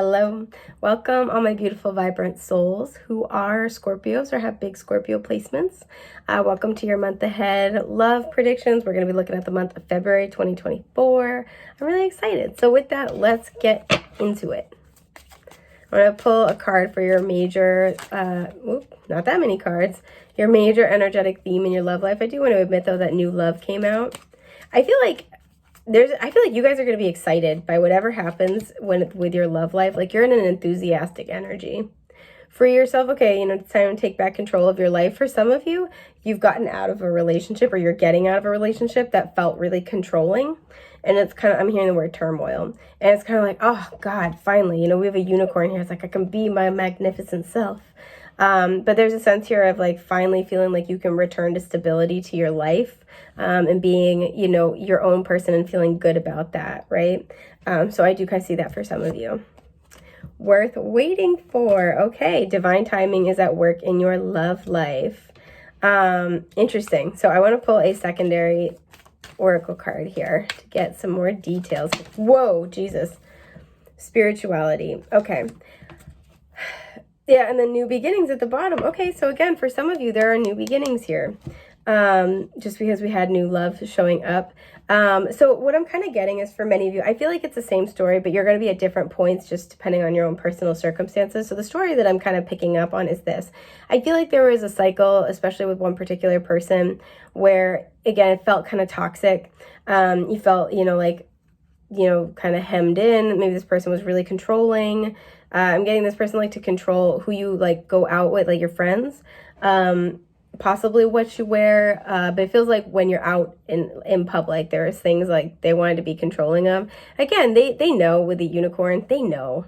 Hello, welcome all my beautiful vibrant souls who are Scorpios or have big Scorpio placements. Welcome to your month ahead love predictions. We're going to be looking at the month of February 2024. I'm really excited. So with that, let's get into it. I'm going to pull a card for your major, not that many cards, your major energetic theme in your love life. I do want to admit though that new love came out. I feel like you guys are going to be excited by whatever happens with your love life. Like you're in an enthusiastic energy. Free yourself. Okay, it's time to take back control of your life. For some of you, you've gotten out of a relationship or you're getting out of a relationship that felt really controlling. And it's kind of, I'm hearing the word turmoil. And it's kind of like, oh God, finally, we have a unicorn here. It's like, I can be my magnificent self. But there's a sense here of like finally feeling like you can return to stability to your life, and being, your own person and feeling good about that, right? So I do kind of see that for some of you. Worth waiting for. Okay, divine timing is at work in your love life. Interesting. So I want to pull a secondary oracle card here to get some more details. Whoa, Jesus. Spirituality. Okay. Yeah, and then new beginnings at the bottom. Okay, so again, for some of you, there are new beginnings here. Just because we had new love showing up. So what I'm kind of getting is for many of you, I feel like it's the same story, but you're going to be at different points just depending on your own personal circumstances. So the story that I'm kind of picking up on is this. I feel like there was a cycle, especially with one particular person, where, again, it felt kind of toxic. You felt, kind of hemmed in. Maybe this person was really controlling. I'm getting this person to control who you go out with, your friends, possibly what you wear. But it feels like when you're out in public, there's things they wanted to be controlling of. Again, they know with the unicorn, they know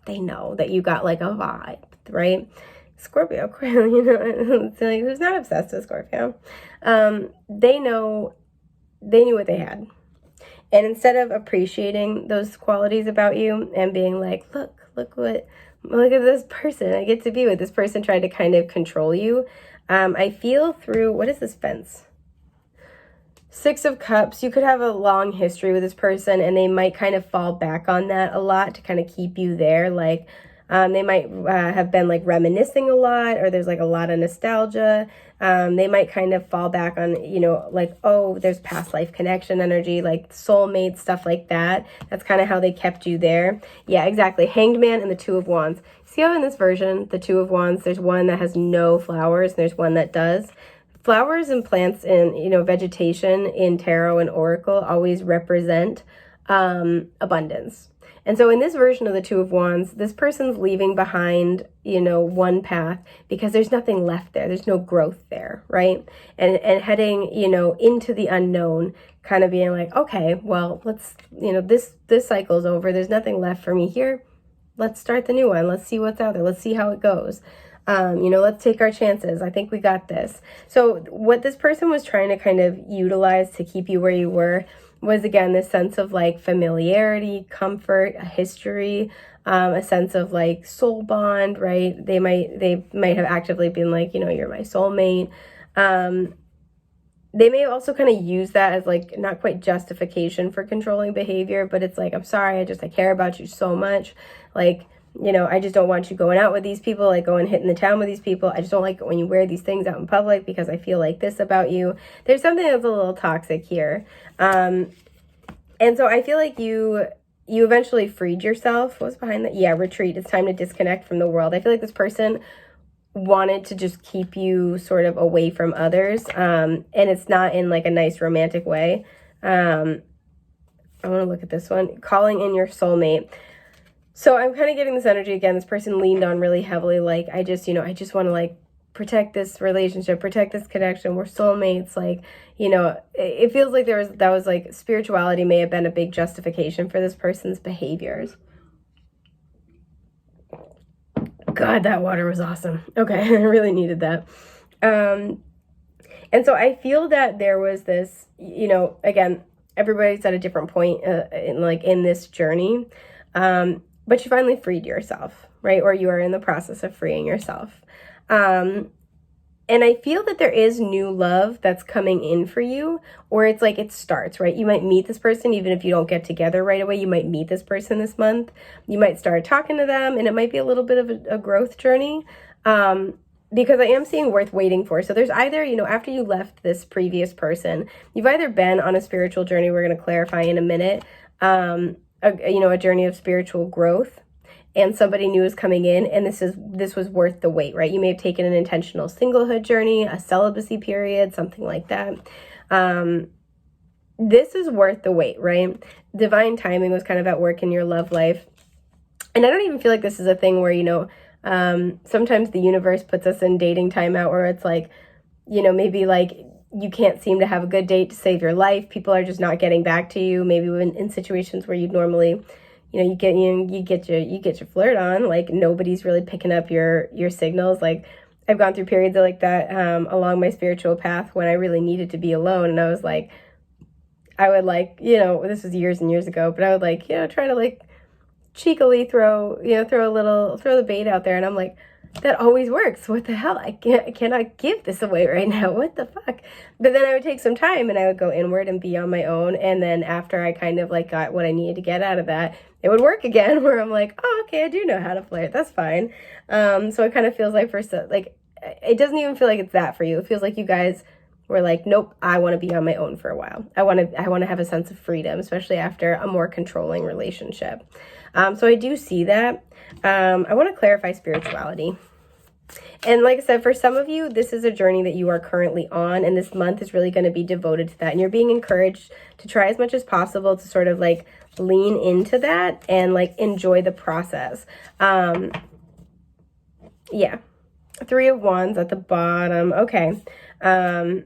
that you got a vibe, right? Scorpio, it's who's not obsessed with Scorpio? They knew what they had. And instead of appreciating those qualities about you and being like, look at this person I get to be with, this person tried to kind of control you. I feel through, what is this fence? Six of Cups. You could have a long history with this person and they might kind of fall back on that a lot to kind of keep you there. They might have been reminiscing a lot, or there's a lot of nostalgia. They might kind of fall back on, oh, there's past life connection energy, soulmate, stuff like that. That's kind of how they kept you there. Yeah, exactly. Hanged Man and the Two of Wands. See how in this version, the Two of Wands, there's one that has no flowers and there's one that does. Flowers and plants and, vegetation in tarot and oracle always represent abundance. And so in this version of the Two of Wands, this person's leaving behind, one path because there's nothing left there. There's no growth there, right? And heading, into the unknown, kind of being like, okay, well, let's, this cycle's over. There's nothing left for me here. Let's start the new one. Let's see what's out there. Let's see how it goes. Let's take our chances. I think we got this. So what this person was trying to kind of utilize to keep you where you were was, again, this sense of familiarity, comfort, a history, a sense of soul bond, right? They might have actively been you're my soulmate. They may also kind of use that as not quite justification for controlling behavior, but it's I'm sorry, I care about you so much. I just don't want you going out with these people, going hitting the town with these people. I just don't like it when you wear these things out in public because I feel this about you. There's something that's a little toxic here. And so I feel like you eventually freed yourself. What was behind that? Yeah, retreat. It's time to disconnect from the world. I feel like this person wanted to just keep you sort of away from others. And it's not in a nice romantic way. I want to look at this one. Calling in your soulmate. So I'm kind of getting this energy again. This person leaned on really heavily. I just want to protect this relationship, protect this connection. We're soulmates. It feels like that was spirituality may have been a big justification for this person's behaviors. God, that water was awesome. Okay, I really needed that. And so I feel that there was this, again, everybody's at a different point in this journey. But you finally freed yourself, right? Or you are in the process of freeing yourself. And And I feel that there is new love that's coming in for you, or it's like it starts, right? You might meet this person, even if you don't get together right away, you might meet this person this month. You might start talking to them, and it might be a little bit of a growth journey, because I am seeing worth waiting for. So there's either, after you left this previous person, you've either been on a spiritual journey, we're going to clarify in a minute, a journey of spiritual growth, and somebody new is coming in, and this was worth the wait, right? You may have taken an intentional singlehood journey, a celibacy period, something like that. This is worth the wait, right? Divine timing was kind of at work in your love life. And I don't even feel like this is a thing where, sometimes the universe puts us in dating timeout where it's like, maybe like you can't seem to have a good date to save your life. People are just not getting back to you. Maybe when in situations where you'd normally, you get your flirt on, like nobody's really picking up your signals. Like I've gone through periods like that along my spiritual path when I really needed to be alone, and I was like, I would like, this was years and years ago, but I would like, try to like cheekily throw the bait out there, and I'm like, that always works. What the hell? I cannot give this away right now. What the fuck? But then I would take some time and I would go inward and be on my own. And then after I kind of like got what I needed to get out of that, it would work again where I'm like, oh, okay, I do know how to flirt. That's fine. So it kind of feels like it doesn't even feel like it's that for you. It feels like you guys were like, nope, I want to be on my own for a while. I want to have a sense of freedom, especially after a more controlling relationship. So I do see that. I want to clarify spirituality. And like I said, for some of you, this is a journey that you are currently on, and this month is really going to be devoted to that. And you're being encouraged to try as much as possible to sort of like lean into that and like enjoy the process. Yeah. 3 of Wands at the bottom. Okay. The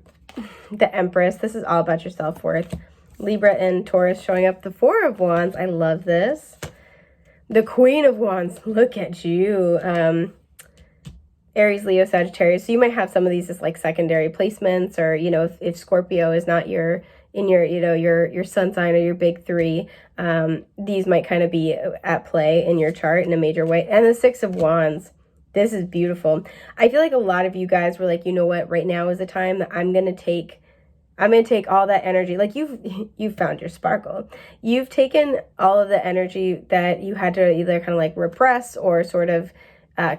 Empress. This is all about your self-worth. Libra and Taurus showing up. The 4 of Wands. I love this. The Queen of Wands. Look at you. Aries, Leo, Sagittarius. So you might have some of these as like secondary placements, or, if Scorpio is not your sun sign or your big 3, these might kind of be at play in your chart in a major way. And the 6 of Wands. This is beautiful. I feel like a lot of you guys were like, you know what, right now is the time that I'm going to take all that energy. Like you've found your sparkle. You've taken all of the energy that you had to either kind of like repress or sort of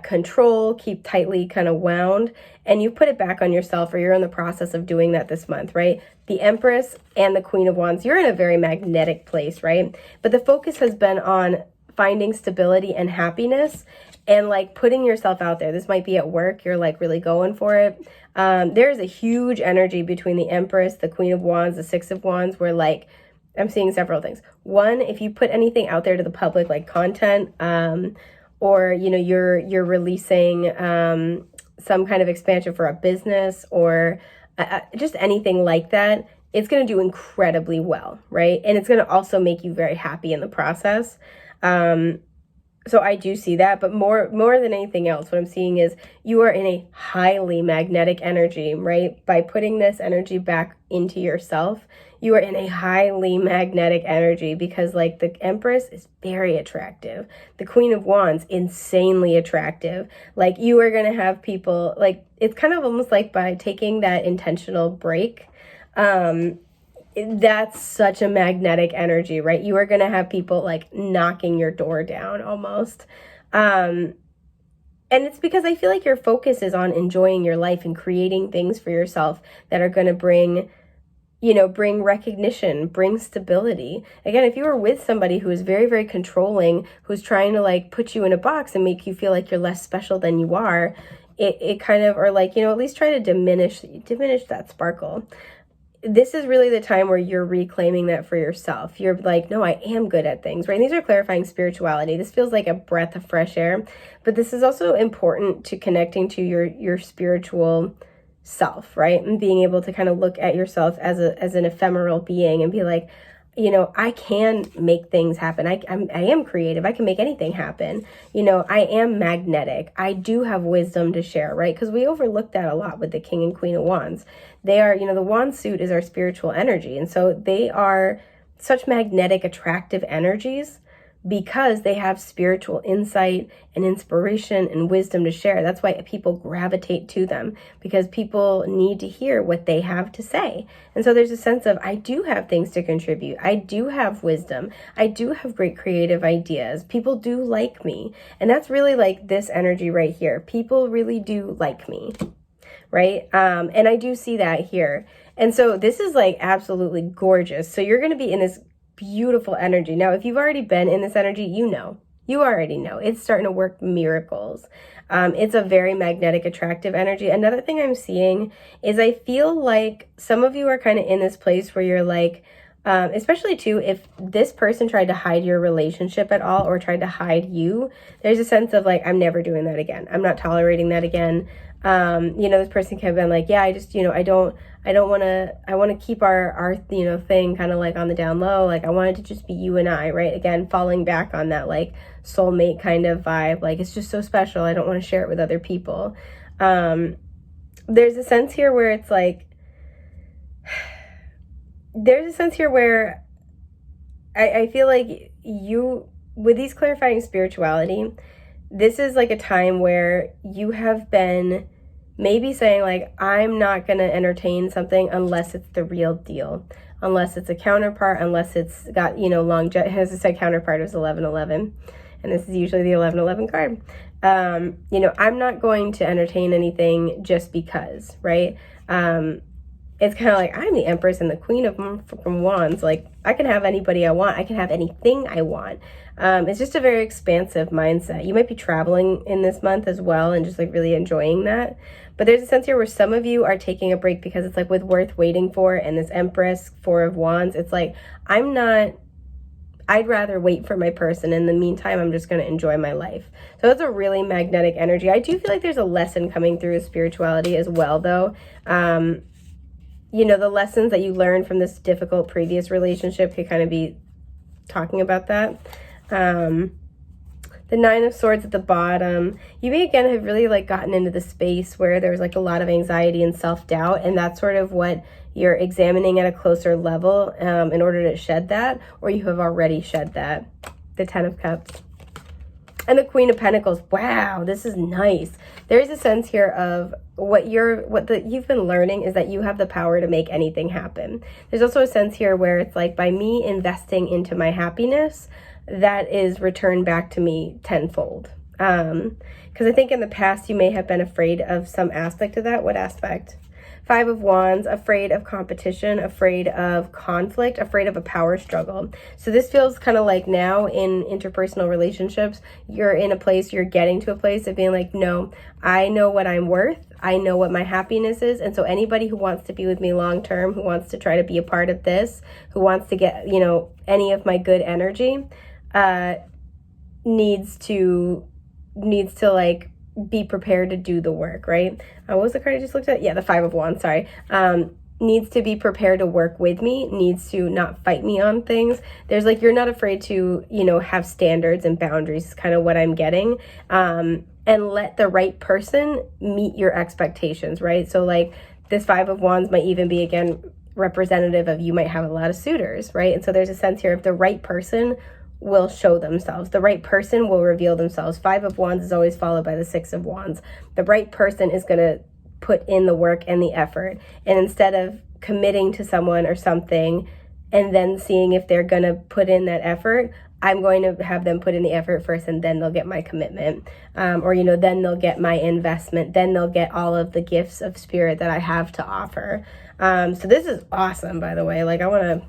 control, keep tightly kind of wound, and you put it back on yourself, or you're in the process of doing that this month, right? The Empress and the Queen of Wands, you're in a very magnetic place, right? But the focus has been on finding stability and happiness and like putting yourself out there. This might be at work, you're like really going for it. There's a huge energy between the Empress, the Queen of Wands, the 6 of Wands, where like I'm seeing several things. One, if you put anything out there to the public, like content, or you're releasing some kind of expansion for a business, or just anything like that, it's going to do incredibly well, right? And it's going to also make you very happy in the process. So I do see that, but more than anything else, what I'm seeing is you are in a highly magnetic energy, right? By putting this energy back into yourself, you are in a highly magnetic energy, because like the Empress is very attractive. The Queen of Wands, insanely attractive. Like you are going to have people, like it's kind of almost like by taking that intentional break, that's such a magnetic energy, right? You are going to have people like knocking your door down almost. And it's because I feel like your focus is on enjoying your life and creating things for yourself that are going to bring recognition, bring stability. Again, if you were with somebody who is very, very controlling, who's trying to like put you in a box and make you feel like you're less special than you are, it kind of, or like, at least try to diminish that sparkle. This is really the time where you're reclaiming that for yourself. You're like, no, I am good at things, right? And these are clarifying spirituality. This feels like a breath of fresh air, but this is also important to connecting to your spiritual self, right? And being able to kind of look at yourself as an ephemeral being and be like, I can make things happen. I am creative. I can make anything happen. I am magnetic. I do have wisdom to share, right? Because we overlook that a lot with the King and Queen of Wands. They are, the wand suit is our spiritual energy. And so they are such magnetic, attractive energies because they have spiritual insight and inspiration and wisdom to share. That's why people gravitate to them, because people need to hear what they have to say. And so there's a sense of, I do have things to contribute. I do have wisdom. I do have great creative ideas. People do like me. And that's really like this energy right here. People really do like me, right? And I do see that here. And so this is like absolutely gorgeous. So you're going to be in this beautiful energy. Now, if you've already been in this energy, you already know it's starting to work miracles. It's a very magnetic, attractive energy. Another thing I'm seeing is I feel like some of you are kind of in this place where you're like, especially too, if this person tried to hide your relationship at all or tried to hide you, there's a sense of like, I'm never doing that again. I'm not tolerating that again. This person could have been like, yeah, I just, I want to keep our thing kind of like on the down low. Like I wanted to just be you and I, right? Again, falling back on that like soulmate kind of vibe. Like it's just so special. I don't want to share it with other people. There's a sense here where it's like, there's a sense here where I feel like you, with these clarifying spirituality, this is like a time where you have been maybe saying like, I'm not going to entertain something unless it's the real deal, unless it's a counterpart, unless it's got, longevity. As I said, counterpart is 1111. And this is usually the 1111 card. I'm not going to entertain anything just because, right? It's kind of like, I'm the Empress and the Queen of Wands. Like, I can have anybody I want. I can have anything I want. It's just a very expansive mindset. You might be traveling in this month as well and just like really enjoying that. But there's a sense here where some of you are taking a break because it's like with worth waiting for and this Empress, 4 of Wands. It's like, I'd rather wait for my person. In the meantime, I'm just going to enjoy my life. So it's a really magnetic energy. I do feel like there's a lesson coming through with spirituality as well, though. The lessons that you learned from this difficult previous relationship could kind of be talking about that. The 9 of Swords at the bottom. You may again have really like gotten into the space where there's like a lot of anxiety and self-doubt, and that's sort of what you're examining at a closer level in order to shed that, or you have already shed that. The 10 of Cups. And the Queen of Pentacles. Wow, this is nice. There is a sense here of what you've been learning is that you have the power to make anything happen. There's also a sense here where it's like, by me investing into my happiness, that is returned back to me tenfold. Because I think in the past you may have been afraid of some aspect of that. What aspect? 5 of Wands, afraid of competition, afraid of conflict, afraid of a power struggle. So this feels kind of like now in interpersonal relationships, you're getting to a place of being like, no, I know what I'm worth. I know what my happiness is. And so anybody who wants to be with me long term, who wants to try to be a part of this, who wants to get, any of my good energy, needs to like be prepared to do the work, right? What was the card I just looked at? Yeah, the 5 of Wands, sorry. Needs to be prepared to work with me, needs to not fight me on things. There's like, you're not afraid to, have standards and boundaries is kind of what I'm getting. And let the right person meet your expectations, right? So like this 5 of Wands might even be, again, representative of you might have a lot of suitors, right? And so there's a sense here of the right person will show themselves. The right person will reveal themselves. 5 of Wands is always followed by the 6 of Wands. The right person is going to put in the work and the effort. And instead of committing to someone or something and then seeing if they're going to put in that effort, I'm going to have them put in the effort first, and then they'll get my commitment. Then they'll get my investment. Then they'll get all of the gifts of spirit that I have to offer. So this is awesome, by the way. Like, I want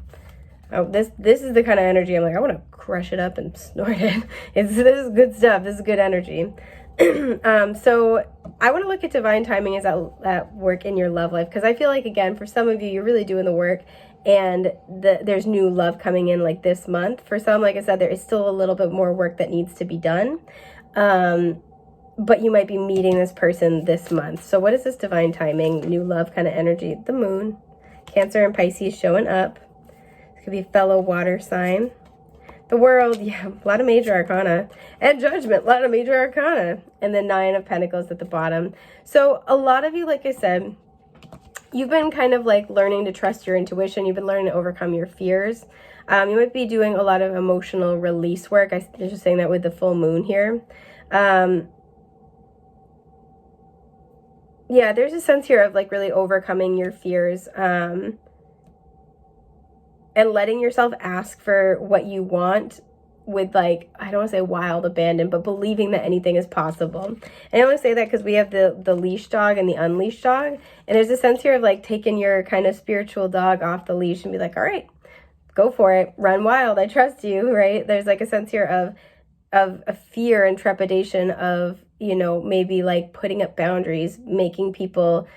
to... this is the kind of energy I'm like, I want to crush it up and snort it. This is good stuff. This is good energy. So I want to look at divine timing as at work in your love life, because I feel like, again, for some of you, you're really doing the work, and there's new love coming in like this month. For some, like I said, there is still a little bit more work that needs to be done. But you might be meeting this person this month. So what is this divine timing, new love kind of energy? The moon, Cancer and Pisces showing up. Could be a fellow water sign. The World, yeah, a lot of major arcana. And Judgment, a lot of major arcana. And the 9 of Pentacles at the bottom. So a lot of you, like I said, you've been kind of like learning to trust your intuition. You've been learning to overcome your fears. You might be doing a lot of emotional release work. I'm just saying that with the full moon here. Yeah, there's a sense here of like really overcoming your fears, and letting yourself ask for what you want with, like, I don't want to say wild abandon, but believing that anything is possible. And I only say that because we have the leash dog and the unleashed dog. And there's a sense here of like taking your kind of spiritual dog off the leash and be like, all right, go for it, run wild, I trust you, right? There's like a sense here of a fear and trepidation of, you know, maybe like putting up boundaries, making people,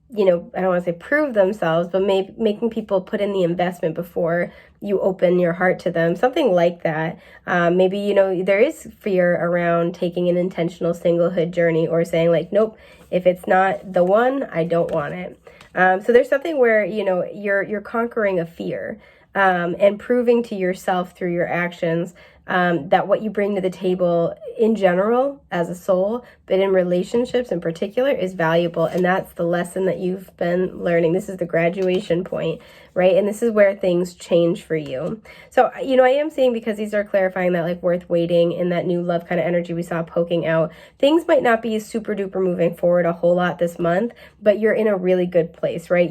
you know, I don't want to say prove themselves, but making people put in the investment before you open your heart to them, something like that. Maybe, you know, there is fear around taking an intentional singlehood journey, or saying like, nope, if it's not the one, I don't want it. So there's something where, you know, you're conquering a fear, and proving to yourself through your actions that what you bring to the table in general as a soul, but in relationships in particular, is valuable. And that's the lesson that you've been learning. This is the graduation point, right? And this is where things change for you. So, you know, I am seeing, because these are clarifying that like worth waiting in that new love kind of energy we saw poking out, things might not be super duper moving forward a whole lot this month, but you're in a really good place, right?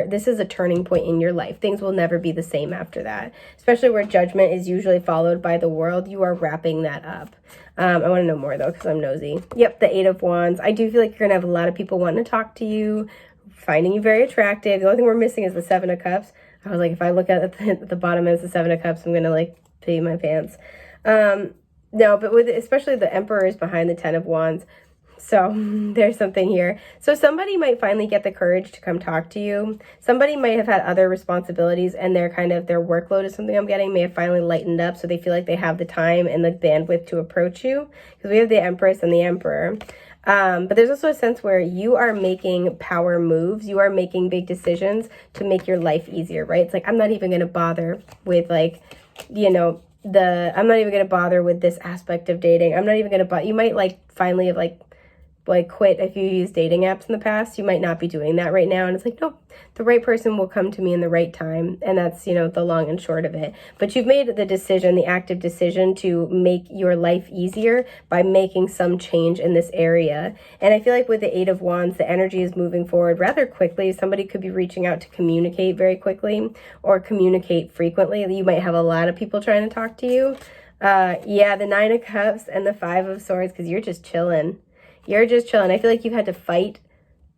This is a turning point in your life. Things will never be the same after that, especially where judgment is usually followed by the world. You are wrapping that up. I want to know more though, because I'm nosy. Yep, the Eight of Wands. I do feel like you're gonna have a lot of people wanting to talk to you, finding you very attractive. The only thing we're missing is the Seven of Cups. I was like, if I look at the bottom as the Seven of Cups, I'm gonna like pee my pants. No, but with especially the Emperor is behind the Ten of Wands. So there's something here. So somebody might finally get the courage to come talk to you. Somebody might have had other responsibilities, and their workload is something I'm getting may have finally lightened up, so they feel like they have the time and the bandwidth to approach you, because we have the Empress and the Emperor. But there's also a sense where you are making power moves. You are making big decisions to make your life easier, right? It's like, I'm not even going to bother with like, you know, I'm not even going to bother with this aspect of dating. I'm not even going to you might like finally have like quit. If you use dating apps in the past, you might not be doing that right now. And it's like, nope, the right person will come to me in the right time. And that's, you know, the long and short of it. But you've made the decision, the active decision, to make your life easier by making some change in this area. And I feel like with the Eight of Wands, the energy is moving forward rather quickly. Somebody could be reaching out to communicate very quickly, or communicate frequently. You might have a lot of people trying to talk to you. Yeah, the Nine of Cups and the Five of Swords, because you're just chilling. You're just chilling. I feel like you've had to fight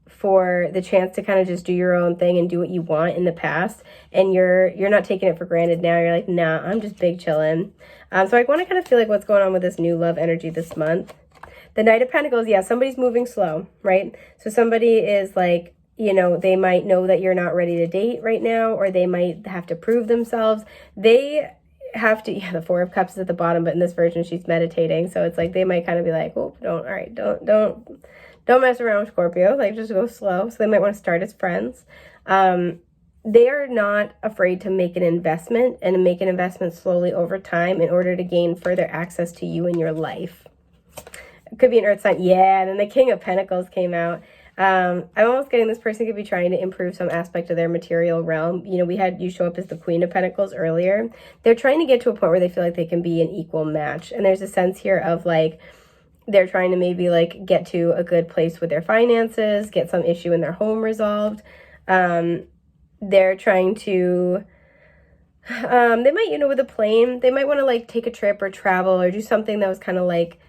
for the chance to kind of just do your own thing and do what you want in the past, and you're not taking it for granted now. You're like, nah, I'm just big chilling. So I want to kind of feel like what's going on with this new love energy this month. The Knight of Pentacles, yeah, somebody's moving slow, right? So somebody is like, you know, they might know that you're not ready to date right now, or they might have to prove themselves. They have to, yeah, the Four of Cups is at the bottom, but in this version she's meditating, so it's like they might kind of be like, oh, don't mess around with Scorpio, like just go slow. So they might want to start as friends. They are not afraid to make an investment, and make an investment slowly over time in order to gain further access to you in your life. It could be an earth sign, yeah. And then the King of Pentacles came out. I'm almost getting this person could be trying to improve some aspect of their material realm. You know, we had you show up as the Queen of Pentacles earlier. They're trying to get to a point where they feel like they can be an equal match. And there's a sense here of like, they're trying to maybe like get to a good place with their finances, get some issue in their home resolved. They're trying to, they might, you know, with a plane, they might want to like take a trip or travel or do something that was kind of like,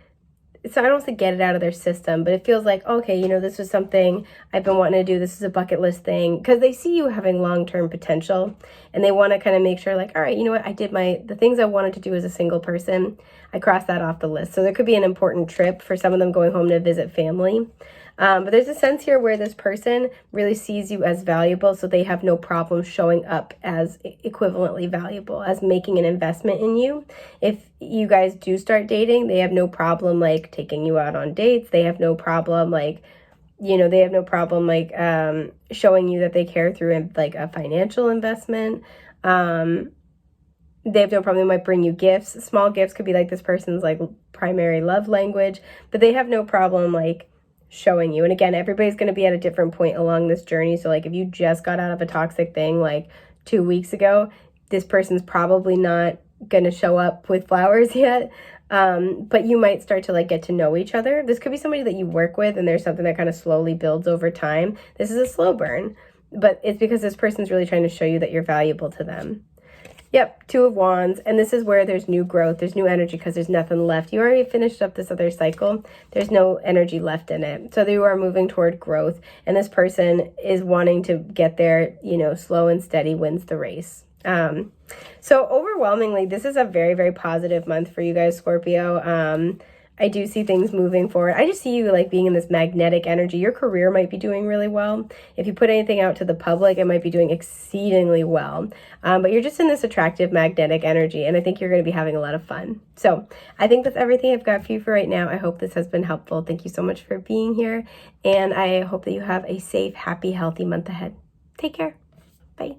so I don't want to get it out of their system, but it feels like, okay, you know, this was something I've been wanting to do. This is a bucket list thing, because they see you having long-term potential, and they want to kind of make sure like, all right, you know what, I did the things I wanted to do as a single person. I crossed that off the list. So there could be an important trip for some of them, going home to visit family. But there's a sense here where this person really sees you as valuable, so they have no problem showing up as equivalently valuable, as making an investment in you. If you guys do start dating, they have no problem like taking you out on dates. They have no problem like, you know, they have no problem like showing you that they care through like a financial investment. They have no problem. They might bring you gifts. Small gifts could be like this person's like primary love language, but they have no problem like showing you. And again, everybody's going to be at a different point along this journey. So like if you just got out of a toxic thing like 2 weeks ago, this person's probably not going to show up with flowers yet. But you might start to like get to know each other. This could be somebody that you work with and there's something that kind of slowly builds over time. This is a slow burn, but it's because this person's really trying to show you that you're valuable to them. Yep, Two of Wands, and this is where there's new growth, there's new energy because there's nothing left. You already finished up this other cycle. There's no energy left in it. So you are moving toward growth, and this person is wanting to get there, you know, slow and steady wins the race. So overwhelmingly, this is a very, very positive month for you guys, Scorpio. I do see things moving forward. I just see you like being in this magnetic energy. Your career might be doing really well. If you put anything out to the public, it might be doing exceedingly well. But you're just in this attractive magnetic energy, and I think you're going to be having a lot of fun. So I think that's everything I've got for you for right now. I hope this has been helpful. Thank you so much for being here, and I hope that you have a safe, happy, healthy month ahead. Take care. Bye.